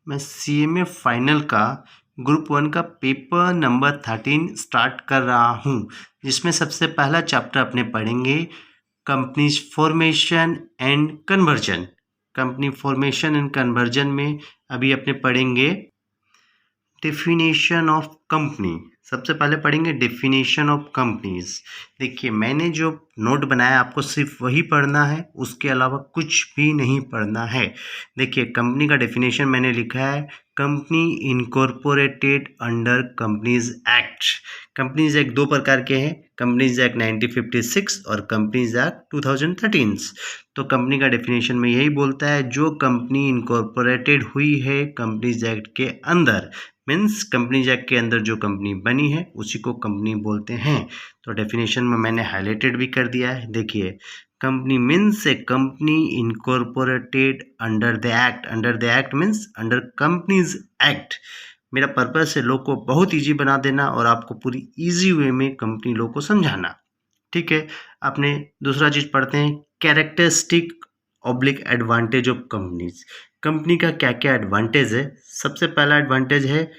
मैं CMA final का group 1 का पेपर नंबर 13 स्टार्ट कर रहा हूँ, जिसमें सबसे पहला चैप्टर अपने पढ़ेंगे companies formation and conversion. Company formation and conversion में अभी अपने पढ़ेंगे डेफिनेशन ऑफ कंपनी। सबसे पहले पढ़ेंगे डेफिनेशन ऑफ कंपनीज। देखिए, मैंने जो नोट बनाया आपको सिर्फ वही पढ़ना है, उसके अलावा कुछ भी नहीं पढ़ना है। देखिए, कंपनी का डेफिनेशन मैंने लिखा है company incorporated under companies act. Companies act दो प्रकार के हैं, कंपनीज एक्ट 1956 और कंपनीज एक्ट 2013। तो कंपनी का डेफिनेशन में यही बोलता है, जो कंपनी इनकॉर्पोरेटेड हुई है कंपनीज एक्ट के अंदर, मीन्स कंपनीज एक्ट के अंदर जो कंपनी बनी है उसी को कंपनी बोलते हैं। तो डेफिनेशन में मैंने हाईलाइटेड भी कर दिया है। देखिए, company means a company incorporated under the act. Under the act means under companies act. मेरा पर्पस है लोग को बहुत इजी बना देना और आपको पूरी इजी वे में कंपनी लोग को समझाना। ठीक है, अपने दूसरा चीज पढ़ते हैं, characteristic oblique advantage of companies. Company का क्या क्या एडवांटेज है। सबसे पहला एडवांटेज है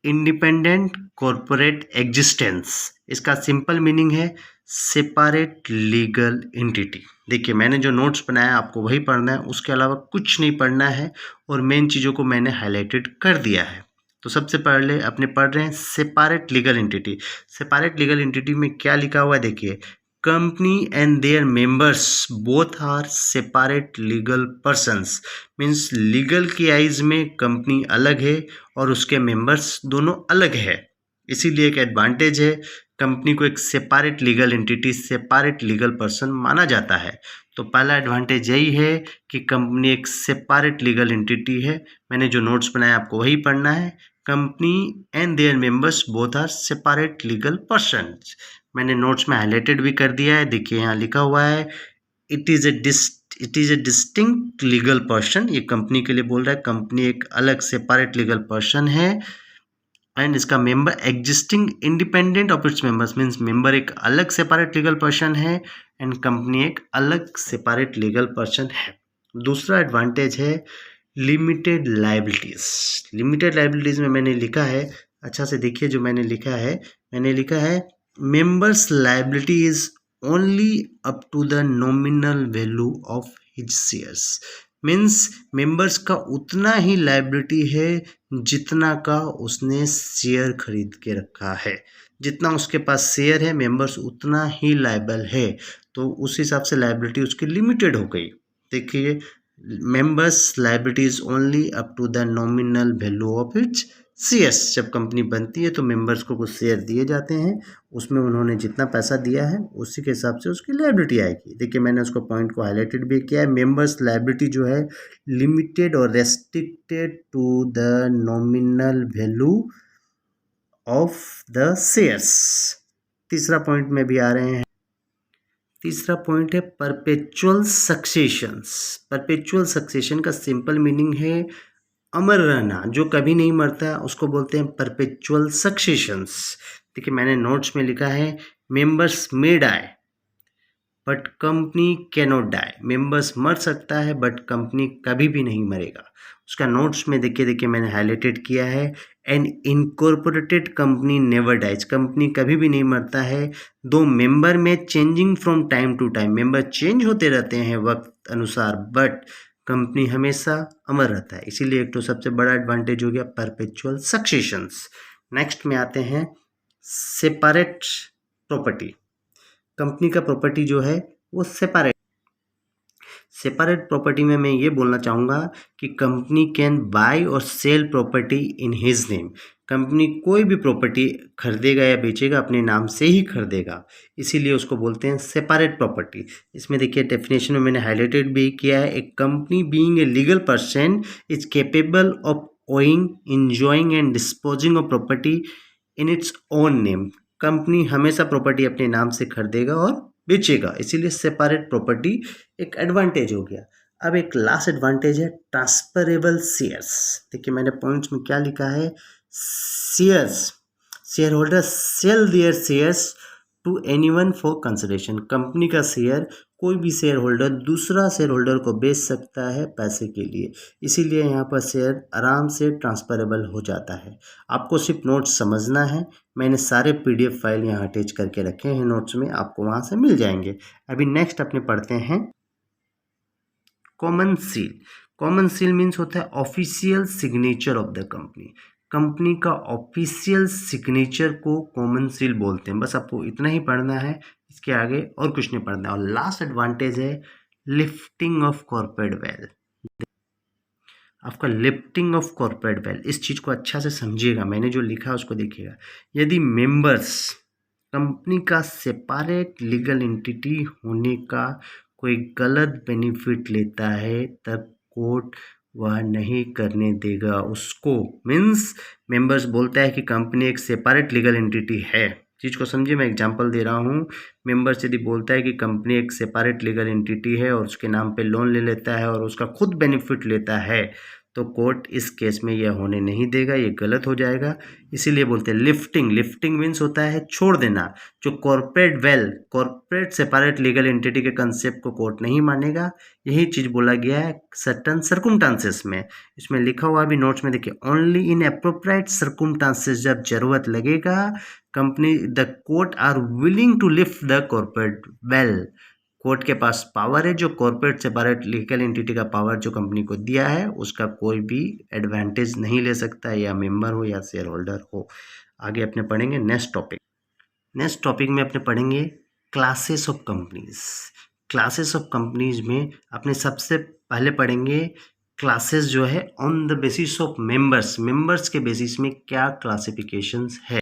इंडिपेंडेंट कॉरपोरेट एग्जिस्टेंस। इसका सिंपल मीनिंग है सेपरेट लीगल एंटिटी। देखिए, मैंने जो नोट्स बनाया आपको वही पढ़ना है, उसके अलावा कुछ नहीं पढ़ना है और मेन चीज़ों को मैंने हाईलाइटेड कर दिया है। तो सबसे पहले अपने पढ़ रहे हैं separate legal entity. Separate legal entity में क्या लिखा हुआ है, देखिए, company and their members both are separate legal persons. Means legal की आइज में कंपनी अलग है और उसके मेंबर्स दोनों अलग है, इसीलिए एक एडवांटेज है, कंपनी को एक separate legal entity, separate legal person माना जाता है। तो पहला एडवांटेज यही है कि कंपनी एक सेपरेट लीगल एंटिटी है। मैंने जो नोट्स बनाए आपको वही पढ़ना है, company and their members both are separate legal person. मैंने नोट्स में हाईलाइटेड भी कर दिया है। देखिए, यहाँ लिखा हुआ है it is a distinct legal person. ये कंपनी के लिए बोल रहा है, कंपनी एक अलग सेपरेट लीगल पर्सन है एंड इसका member existing independent of its members. Means member एक अलग सेपरेट लीगल पर्सन है एंड कंपनी एक अलग सेपरेट लीगल पर्सन है। दूसरा एडवांटेज है लिमिटेड लायबिलिटीज। लिमिटेड लायबिलिटीज में मैंने लिखा है, अच्छा से देखिए जो मैंने लिखा है, मैंने लिखा है members liability is only up to the nominal value of his shares. Means members का उतना ही लायबिलिटी है जितना का उसने शेयर खरीद के रखा है। जितना उसके पास शेयर है मेंबर्स उतना ही लायबल है, तो उस हिसाब से लायबिलिटी उसकी लिमिटेड हो गई। देखिए, members liability is only up to the nominal value of its shares. जब कंपनी बनती है तो मेंबर्स को कुछ शेयर दिए जाते हैं, उसमें उन्होंने जितना पैसा दिया है उसी के हिसाब से उसकी लायबिलिटी आएगी। देखिए, मैंने उसको पॉइंट को हाईलाइटेड भी किया है, मेंबर्स लायबिलिटी जो है लिमिटेड और restricted to the nominal value of the shares. तीसरा पॉइंट में भी आ रहे हैं, तीसरा पॉइंट है परपेचुअल सक्सेशंस। परपेचुअल सक्सेशन का सिंपल मीनिंग है अमर रहना, जो कभी नहीं मरता, उसको बोलते हैं परपेचुअल सक्सेशंस। देखिए, मैंने नोट्स में लिखा है members may die but company cannot die. Members मर सकता है बट कंपनी कभी भी नहीं मरेगा। उसका नोट्स में देखिए मैंने हाईलाइटेड किया है an incorporated company never dies. Company कभी भी नहीं मरता है। दो मेंबर में changing from time to time, member change होते रहते हैं वक्त अनुसार, बट कंपनी हमेशा अमर रहता है। इसीलिए एक तो सबसे बड़ा एडवांटेज हो गया परपेचुअल सक्सेशंस। नेक्स्ट में आते हैं सेपरेट प्रॉपर्टी। कंपनी का प्रॉपर्टी जो है वो सेपरेट प्रॉपर्टी में मैं ये बोलना चाहूँगा कि कंपनी कैन बाय और sell property in his name. Company कोई भी प्रॉपर्टी खरीदेगा या बेचेगा अपने नाम से ही खरीदेगा, इसीलिए उसको बोलते हैं सेपरेट प्रॉपर्टी। इसमें देखिए डेफिनेशन में मैंने हाईलाइटेड भी किया है, a company being a legal person is capable of owning, enjoying and disposing of property in its own name. Company हमेशा प्रॉपर्टी अपने नाम से खरीदेगा और बेचेगा, इसीलिए सेपरेट प्रॉपर्टी एक एडवांटेज हो गया। अब एक लास्ट एडवांटेज है ट्रांसफरेबल शेयर्स। देखिए, मैंने पॉइंट्स में क्या लिखा है, shares, shareholder sell their shares to anyone for consideration. Company का शेयर कोई भी शेयर होल्डर दूसरा शेयर होल्डर को बेच सकता है पैसे के लिए, इसीलिए यहाँ पर शेयर आराम से ट्रांसफरेबल हो जाता है। आपको सिर्फ नोट्स समझना है। मैंने सारे PDF फाइल यहाँ अटैच करके रखे हैं नोट्स में, आपको वहाँ से मिल जाएंगे। अभी नेक्स्ट अपने पढ़ते हैं common seal. Common seal means होता है official signature of the company. Company का ऑफिशियल सिग्नेचर को कॉमन सील बोलते हैं। बस आपको इतना ही पढ़ना है, इसके आगे और कुछ नहीं पढ़ना है। और लास्ट एडवांटेज है लिफ्टिंग ऑफ कॉर्पोरेट वेल्थ। आपका लिफ्टिंग ऑफ कॉर्पोरेट वेल्थ, इस चीज़ को अच्छा से समझिएगा, मैंने जो लिखा है उसको देखिएगा। यदि मेंबर्स कंपनी का सेपरेट लीगल एंटिटी होने का कोई गलत बेनिफिट लेता है, तब कोर्ट वह नहीं करने देगा उसको। मीन्स मेंबर्स बोलता है कि कंपनी एक सेपरेट लीगल एंटिटी है। चीज़ को समझिए, मैं एग्जांपल दे रहा हूँ। मेंबर्स यदि बोलता है कि कंपनी एक सेपरेट लीगल एंटिटी है और उसके नाम पे लोन ले लेता है और उसका खुद बेनिफिट लेता है, तो कोर्ट इस केस में यह होने नहीं देगा, ये गलत हो जाएगा। इसीलिए बोलते हैं लिफ्टिंग। लिफ्टिंग मीन्स होता है छोड़ देना। जो कॉर्पोरेट सेपरेट लीगल एंटिटी के कंसेप्ट को कोर्ट नहीं मानेगा, यही चीज़ बोला गया है सर्टन सर्कुमस्टांसेस में। इसमें लिखा हुआ भी नोट्स में देखिए, ओनली इन एप्रोप्रिएट सर्कुमस्टांसेस, जब जरूरत लगेगा company the court are willing to lift the corporate veil. Court के पास पावर है, जो कॉर्पोरेट सेपरेट लीगल एंटिटी का पावर जो कंपनी को दिया है, उसका कोई भी एडवांटेज नहीं ले सकता है, या मेंबर हो या शेयर होल्डर हो। आगे अपने पढ़ेंगे नेक्स्ट टॉपिक। नेक्स्ट टॉपिक में अपने पढ़ेंगे classes of companies. Classes of companies में अपने सबसे पहले पढ़ेंगे क्लासेस जो है on the basis of members. Members के बेसिस में क्या क्लासिफिकेशंस है।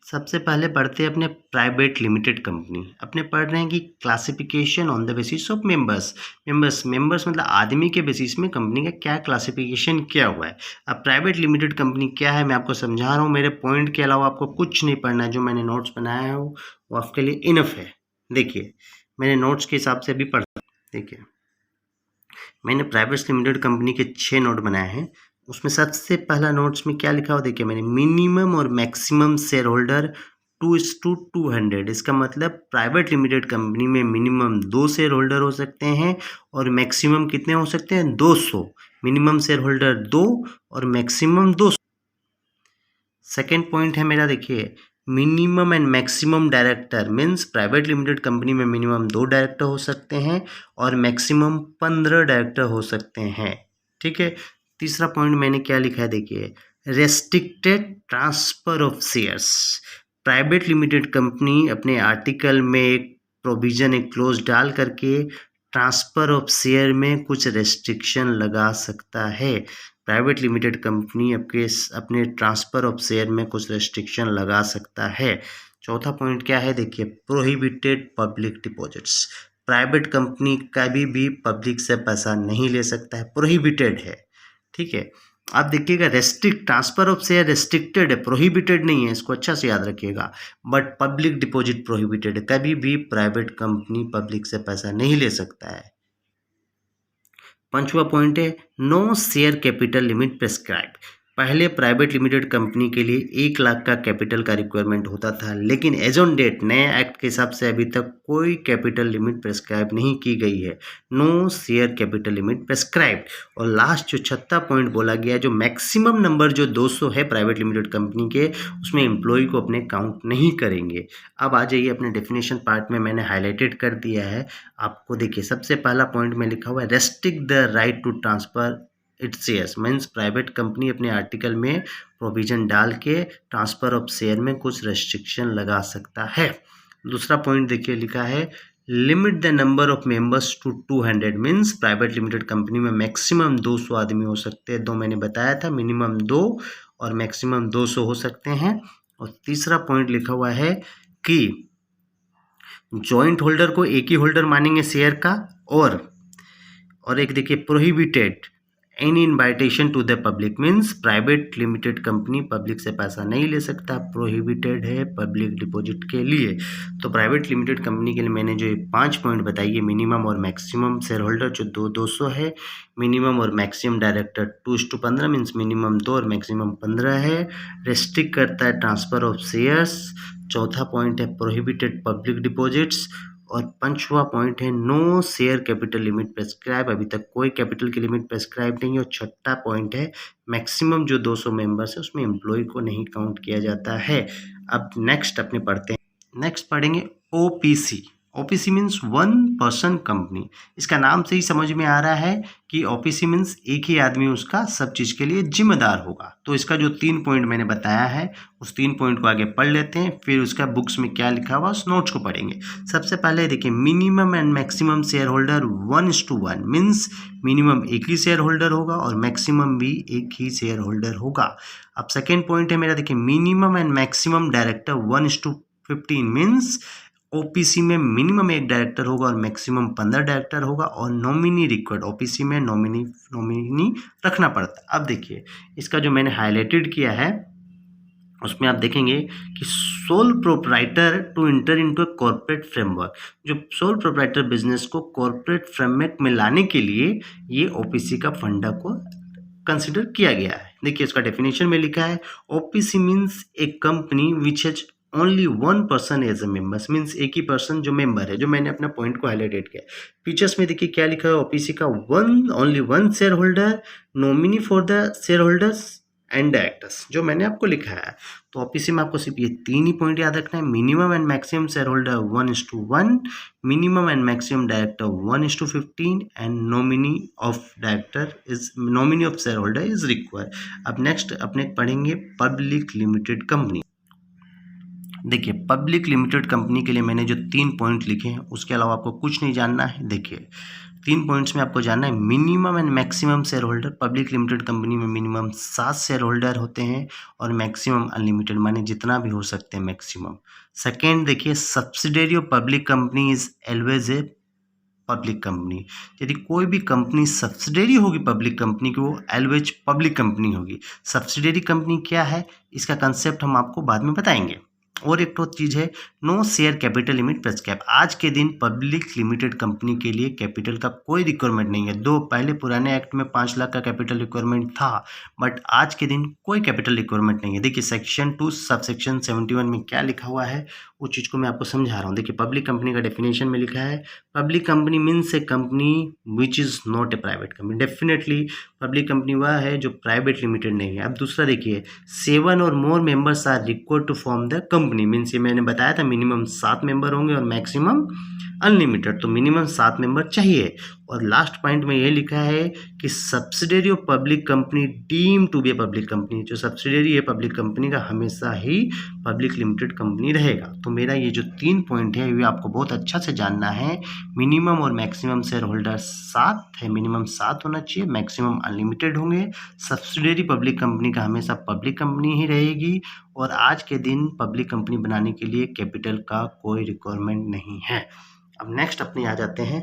सबसे पहले पढ़ते हैं अपने प्राइवेट लिमिटेड कंपनी। अपने पढ़ रहे हैं कि classification on the basis of members. Members मतलब आदमी के बेसिस में कंपनी का क्या क्लासिफिकेशन किया हुआ है। अब प्राइवेट लिमिटेड कंपनी क्या है मैं आपको समझा रहा हूँ। मेरे पॉइंट के अलावा आपको कुछ नहीं पढ़ना है। जो मैंने नोट्स बनाया है वो आपके लिए इनफ है। देखिए, मैंने नोट्स के हिसाब से अभी पढ़ा। देखिए, मैंने प्राइवेट लिमिटेड कंपनी के 6 नोट बनाए हैं। उसमें सबसे पहला नोट्स में क्या लिखा हुआ देखिए मैंने, मिनिमम और मैक्सिमम शेयर होल्डर 2:200। इसका मतलब प्राइवेट लिमिटेड कंपनी में मिनिमम 2 शेयर होल्डर हो सकते हैं और मैक्सिमम कितने हो सकते हैं, 200। मिनिमम शेयर होल्डर 2 और मैक्सिमम 200। सेकेंड पॉइंट है मेरा, देखिए minimum and maximum director. Means private limited company में मिनिमम 2 डायरेक्टर हो सकते हैं और मैक्सिमम 15 डायरेक्टर हो सकते हैं। ठीक है। तीसरा पॉइंट मैंने क्या लिखा है देखिए, restricted transfer of shares. Private limited company अपने आर्टिकल में एक प्रोविजन, एक क्लोज डाल करके ट्रांसफर ऑफ शेयर में कुछ रेस्ट्रिक्शन लगा सकता है। प्राइवेट लिमिटेड कंपनी अपने ट्रांसफर ऑफ शेयर में कुछ रेस्ट्रिक्शन लगा सकता है। चौथा पॉइंट क्या है देखिए, prohibited public deposits. Private company कभी भी पब्लिक से पैसा नहीं ले सकता है, प्रोहिबिटेड है। ठीक है। आप देखिएगा, restrict transfer of share restricted है, प्रोहिबिटेड नहीं है, इसको अच्छा से याद रखिएगा। बट पब्लिक डिपॉजिट प्रोहिबिटेड है, कभी भी प्राइवेट कंपनी पब्लिक से पैसा नहीं ले सकता है। पांचवा पॉइंट है, no share capital limit prescribe. पहले प्राइवेट लिमिटेड कंपनी के लिए 1 लाख का कैपिटल का रिक्वायरमेंट होता था, लेकिन एज ऑन डेट नए एक्ट के हिसाब से अभी तक कोई कैपिटल लिमिट प्रेस्क्राइब नहीं की गई है। No share capital limit prescribe. और लास्ट जो 6वां पॉइंट बोला गया है, जो मैक्सिमम नंबर जो 200 है प्राइवेट लिमिटेड कंपनी के, उसमें एम्प्लॉय को अपने काउंट नहीं करेंगे। अब आ जाइए अपने डेफिनेशन पार्ट में, मैंने हाईलाइटेड कर दिया है आपको। देखिए, सबसे पहला पॉइंट में लिखा हुआ है, restrict the right to transfer its shares. Means private company अपने आर्टिकल में प्रोविजन डाल के ट्रांसफर ऑफ शेयर में कुछ रेस्ट्रिक्शन लगा सकता है। दूसरा पॉइंट देखिए लिखा है, limit the number of members to 200। Means private limited company में मैक्सिमम 200 आदमी हो सकते हैं। 2 मैंने बताया था, मिनिमम 2 और मैक्सिमम 200 हो सकते हैं। और तीसरा पॉइंट लिखा हुआ है कि जॉइंट होल्डर को एक ही होल्डर मानेंगे शेयर का। और एक देखिए, prohibited any invitation to the public. Means private limited company public से पैसा नहीं ले सकता, प्रोहिबिटेड है पब्लिक डिपॉजिट के लिए। तो प्राइवेट लिमिटेड कंपनी के लिए मैंने जो 5 पॉइंट बताई है, मिनिमम और मैक्सिमम शेयर होल्डर जो 200 है, मिनिमम और मैक्सिमम डायरेक्टर 2:15 मीन्स मिनिमम 2 और मैक्सिमम 15 है। रेस्ट्रिक्ट करता है ट्रांसफर ऑफ शेयर्स। चौथा पॉइंट है प्रोहिबिटेड पब्लिक डिपॉजिट्स। और 5वां पॉइंट है no share capital limit prescribe, अभी तक कोई कैपिटल की लिमिट प्रेस्क्राइब नहीं है। और 6ठा पॉइंट है मैक्सिमम जो 200 मेंबर्स है उसमें एम्प्लॉय को नहीं काउंट किया जाता है। अब नेक्स्ट अपने पढ़ते हैं, नेक्स्ट पढ़ेंगे OPC. OPC means one person company. इसका नाम से ही समझ में आ रहा है कि ओपीसी मीन्स एक ही आदमी उसका सब चीज़ के लिए जिम्मेदार होगा। तो इसका जो 3 पॉइंट मैंने बताया है उस 3 पॉइंट को आगे पढ़ लेते हैं, फिर उसका बुक्स में क्या लिखा हुआ उस नोट्स को पढ़ेंगे। सबसे पहले देखिए minimum and maximum share holder 1:1 means minimum एक ही शेयर होल्डर होगा और मैक्सिमम भी एक ही शेयर होल्डर होगा। अब सेकेंड पॉइंट है मेरा, देखिए minimum and maximum director 1:15 means OPC में मिनिमम एक डायरेक्टर होगा और मैक्सिमम 15 डायरेक्टर होगा। और नॉमिनी रिक्वायर्ड, ओपीसी में नॉमिनी रखना पड़ता है। अब देखिए इसका जो मैंने हाईलाइटेड किया है उसमें आप देखेंगे कि sole proprietor to enter into a corporate framework, जो सोल प्रोप्राइटर बिजनेस को कॉर्पोरेट फ्रेमवर्क में लाने के लिए ये ओपीसी का फंडा को कंसिडर किया गया है। देखिए इसका डेफिनेशन में लिखा है OPC means a company which has only one person as a members, means एक ही पर्सन जो मेंबर है, जो मैंने अपना पॉइंट को हाईलाइटेड किया। फीचर्स में देखिए क्या लिखा है, ओपीसी का only one share holder, nominee for the share holders and directors, जो मैंने आपको लिखा है। तो ओपीसी में आपको सिर्फ ये 3 ही पॉइंट याद रखना है, minimum and maximum share holder 1:1, minimum and maximum director 1:15 and nominee of share holder is required. अब नेक्स्ट अपने पढ़ेंगे पब्लिक लिमिटेड कंपनी। देखिए पब्लिक लिमिटेड कंपनी के लिए मैंने जो 3 पॉइंट लिखे हैं उसके अलावा आपको कुछ नहीं जानना है। देखिए 3 पॉइंट्स में आपको जानना है minimum and maximum share holder. Public limited company में मिनिमम 7 शेयर होल्डर होते हैं और मैक्सिमम अनलिमिटेड, माने जितना भी हो सकते हैं मैक्सिमम। सेकेंड देखिए subsidiary of public company is always a public company. यदि कोई भी कंपनी सब्सिडियरी होगी पब्लिक कंपनी की, वो ऑलवेज पब्लिक कंपनी होगी। सब्सिडियरी कंपनी क्या है इसका कंसेप्ट हम आपको बाद में बताएंगे। और एक तो चीज़ है no share capital limit prescribe. आज के दिन पब्लिक लिमिटेड कंपनी के लिए कैपिटल का कोई रिक्वायरमेंट नहीं है। दो पहले पुराने एक्ट में 5 लाख का कैपिटल रिक्वायरमेंट था, बट आज के दिन कोई कैपिटल रिक्वायरमेंट नहीं है। देखिए सेक्शन 2 सब सेक्शन 71 में क्या लिखा हुआ है उस चीज़ को मैं आपको समझा रहा हूँ। देखिए पब्लिक कंपनी का डेफिनेशन में लिखा है public company means a company which is not a private company. Definitely public company वह है जो प्राइवेट लिमिटेड नहीं है। अब दूसरा देखिए 7 और more members are required to form the company, means ये मैंने बताया था मिनिमम 7 मेंबर होंगे और मैक्सिमम अनलिमिटेड, तो मिनिमम 7 मेंबर चाहिए। और लास्ट पॉइंट में ये लिखा है कि subsidiary of public company deem to be a public company, जो सब्सिडियरी है पब्लिक कंपनी का हमेशा ही पब्लिक लिमिटेड कंपनी रहेगा। तो मेरा ये जो 3 पॉइंट है ये आपको बहुत अच्छा से जानना है। मिनिमम और मैक्सिमम शेयर होल्डर 7 है, मिनिमम 7 होना चाहिए, मैक्सिमम अनलिमिटेड होंगे। सब्सिडियरी पब्लिक कंपनी का हमेशा पब्लिक कंपनी ही रहेगी और आज के दिन पब्लिक कंपनी बनाने के लिए कैपिटल का कोई रिक्वायरमेंट नहीं है। अब नेक्स्ट अपने आ जाते हैं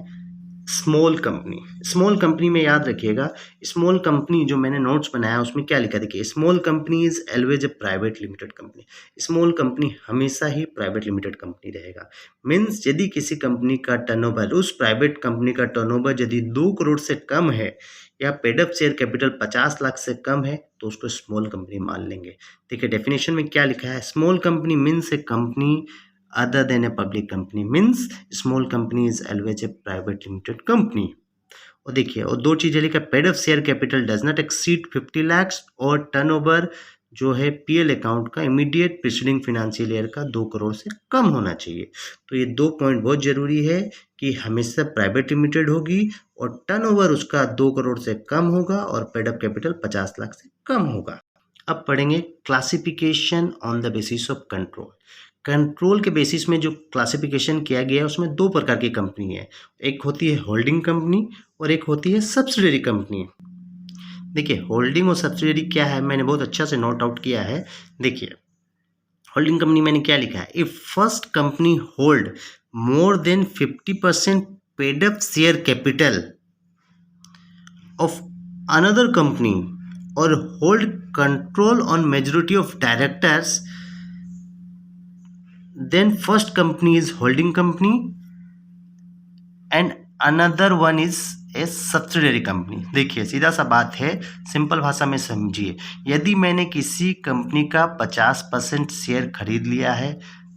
स्मॉल कंपनी। स्मॉल कंपनी में याद रखिएगा स्मॉल कंपनी जो मैंने नोट्स बनाया उसमें क्या लिखा, देखिए small company is always a private limited company. Small company हमेशा ही प्राइवेट लिमिटेड कंपनी रहेगा। मीन्स यदि किसी कंपनी का टर्नओवर, उस प्राइवेट कंपनी का टर्नओवर यदि 2 करोड़ से कम है या paid up share capital 50 lakh से कम है तो उसको स्मॉल कंपनी मान लेंगे। देखिए डेफिनेशन में क्या लिखा है, small company means a company other than a public company, means small company is always a private limited company। और देखिए और 2 चीज़ें लिखा, paid up share capital does not exceed 50 lakh और टर्नओवर जो है पीएल अकाउंट का इमीडिएट प्रीसीडिंग फाइनेंशियल ईयर का 2 करोड़ से कम होना चाहिए। तो ये 2 पॉइंट बहुत जरूरी है कि हमेशा प्राइवेट लिमिटेड होगी और टर्नओवर उसका 2 करोड़ से कम होगा और पेड अप कैपिटल 50 लाख से कम होगा। अब पढ़ेंगे classification on the basis of control. Control के बेसिस में जो क्लासिफिकेशन किया गया है उसमें 2 प्रकार की कंपनी है, एक होती है होल्डिंग कंपनी और एक होती है सब्सिडियरी कंपनी। देखिए होल्डिंग और सब्सिडियरी क्या है मैंने बहुत अच्छा से नोट आउट किया है। देखिए होल्डिंग कंपनी मैंने क्या लिखा है, if first company hold more than 50% paid up share capital of another company और hold control on majority of directors, then first company is holding company and another one is a subsidiary company। देखिए सीधा सा बात है, simple भाषा में समझिए, यदि मैंने किसी कंपनी का 50% शेयर खरीद लिया है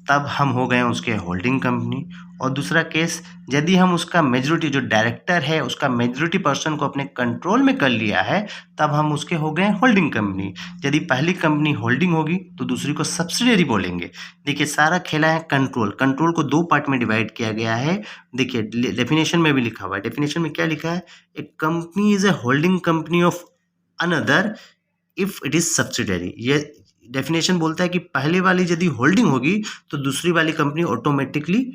तब हम हो गए उसके होल्डिंग कंपनी, और दूसरा केस, यदि हम उसका मेजॉरिटी जो डायरेक्टर है उसका मेजॉरिटी पर्सन को अपने कंट्रोल में कर लिया है, तब हम उसके हो गए होल्डिंग कंपनी। यदि पहली कंपनी होल्डिंग होगी तो दूसरी को सब्सिडियरी बोलेंगे। देखिए सारा खेला है कंट्रोल। कंट्रोल को दो पार्ट में डिवाइड किया गया है। देखिए डेफिनेशन में भी लिखा हुआ है। डेफिनेशन में क्या लिखा है? A company is a holding company of another if it is subsidiary. ये डेफिनेशन बोलता है कि पहले वाली यदि होल्डिंग होगी तो दूसरी वाली कंपनी ऑटोमेटिकली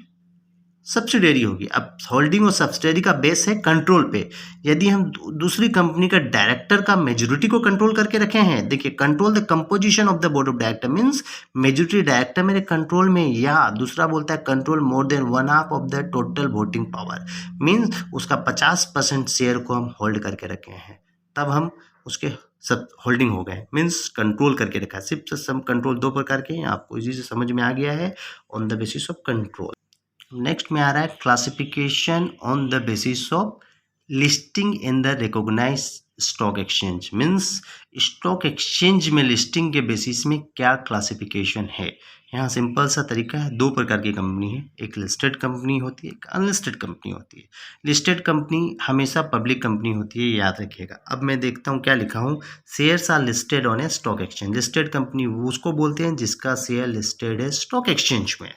सब्सिडियरी होगी। अब होल्डिंग और सब्सिडियरी का बेस है कंट्रोल पे। यदि हम दूसरी कंपनी का डायरेक्टर का मेजॉरिटी को कंट्रोल करके रखे हैं, देखिए control the composition of the board of director means majority director मेरे कंट्रोल में, या दूसरा बोलता है control more than 1/2 of the total voting power means उसका 50% शेयर को हम होल्ड करके रखे हैं, तब हम उसके सब होल्डिंग हो गए मींस कंट्रोल करके रखा है। सिर्फ सम कंट्रोल दो प्रकार के हैं, आपको इसी से समझ में आ गया है, on the basis of control. Next में आ रहा है classification on the basis of listing in the recognise stock exchange means stock exchange में लिस्टिंग के बेसिस में क्या क्लासिफिकेशन है। यहाँ सिंपल सा तरीका है, दो प्रकार की कंपनी है, एक लिस्टेड कंपनी होती है, एक अनलिस्टेड कंपनी होती है। लिस्टेड कंपनी हमेशा पब्लिक कंपनी होती है, याद रखिएगा। अब मैं देखता हूँ क्या लिखा हूँ, shares are listed on a stock exchange. Listed company उसको बोलते हैं जिसका शेयर लिस्टेड है स्टॉक एक्सचेंज में,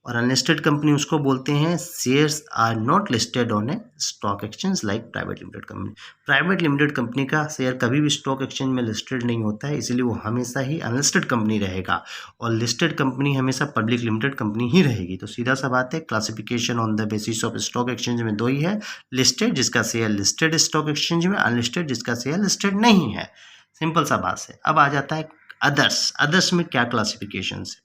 और अनलिस्टेड कंपनी उसको बोलते हैं shares are not listed on a stock exchange like private limited company. Private limited company का शेयर कभी भी स्टॉक एक्सचेंज में लिस्टेड नहीं होता है, इसलिए वो हमेशा ही अनलिस्टेड कंपनी रहेगा, और लिस्टेड कंपनी हमेशा पब्लिक लिमिटेड कंपनी ही रहेगी। तो सीधा सा बात है, classification on the basis of stock exchange में दो ही है, लिस्टेड जिसका शेयर लिस्टेड स्टॉक एक्सचेंज में, अनलिस्टेड जिसका शेयर लिस्टेड नहीं है। सिंपल सा बात है। अब आ जाता है अदर्स। अदर्स में क्या क्लासिफिकेशन है?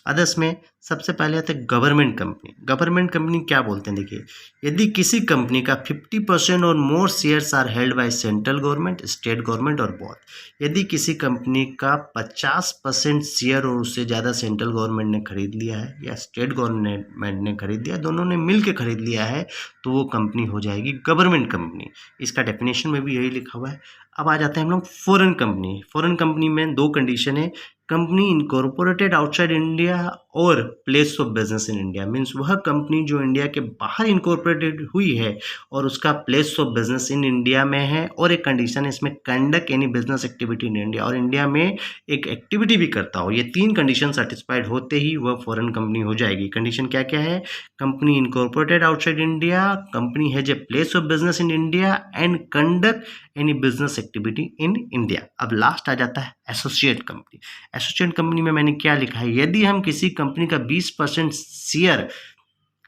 अदर्स में सबसे पहले आता है गवर्नमेंट कंपनी। गवर्नमेंट कंपनी क्या बोलते हैं? देखिए, यदि किसी कंपनी का 50% और more shares are held by central government, state government और बोथ। यदि किसी कंपनी का 50% शेयर और उससे ज़्यादा सेंट्रल गवर्नमेंट ने खरीद लिया है या स्टेट गवर्नमेंट ने खरीद लिया, दोनों ने मिल के खरीद लिया है, तो वो कंपनी हो जाएगी गवर्नमेंट कंपनी। इसका डेफिनेशन में भी यही लिखा हुआ है। अब आ जाते हैं हम लोग फॉरेन कंपनी। फॉरेन कंपनी में दो कंडीशन है, कंपनी इनकॉर्पोरेटेड आउटसाइड इंडिया और place of business in India means वह कंपनी जो इंडिया के बाहर इनकॉर्पोरेटेड हुई है और उसका place of business in India में है, और एक कंडीशन है इसमें conduct any business activity in India, और इंडिया में एक एक्टिविटी भी करता हो। ये तीन कंडीशन सेटिस्फाइड होते ही वह फॉरेन कंपनी हो जाएगी। कंडीशन क्या क्या है? Company incorporated outside India, company has a place of business in India and conduct any business activity in India. अब लास्ट आ जाता है एसोसिएट कंपनी। एसोसिएट कंपनी में मैंने क्या लिखा है, यदि हम किसी कंपनी का 20% शेयर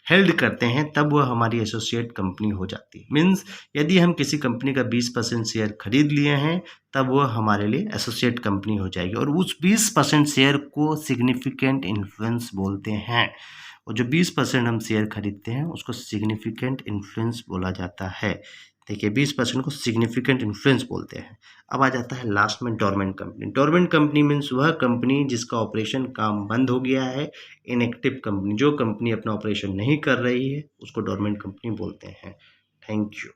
हेल्ड करते हैं तब वह हमारी एसोसिएट कंपनी हो जाती है। मीन्स यदि हम किसी कंपनी का 20% शेयर खरीद लिए हैं तब वह हमारे लिए एसोसिएट कंपनी हो जाएगी, और उस 20% शेयर को सिग्निफिकेंट इन्फ्लुएंस बोलते हैं। और जो 20% हम शेयर खरीदते हैं उसको सिग्निफिकेंट इन्फ्लुएंस बोला जाता है। देखिए 20% को सिग्निफिकेंट इन्फ्लुएंस बोलते हैं। अब आ जाता है लास्ट में dormant company. Dormant company means वह कंपनी जिसका ऑपरेशन काम बंद हो गया है, इनएक्टिव कंपनी, जो कंपनी अपना ऑपरेशन नहीं कर रही है उसको डोरमेंट कंपनी बोलते हैं। Thank you.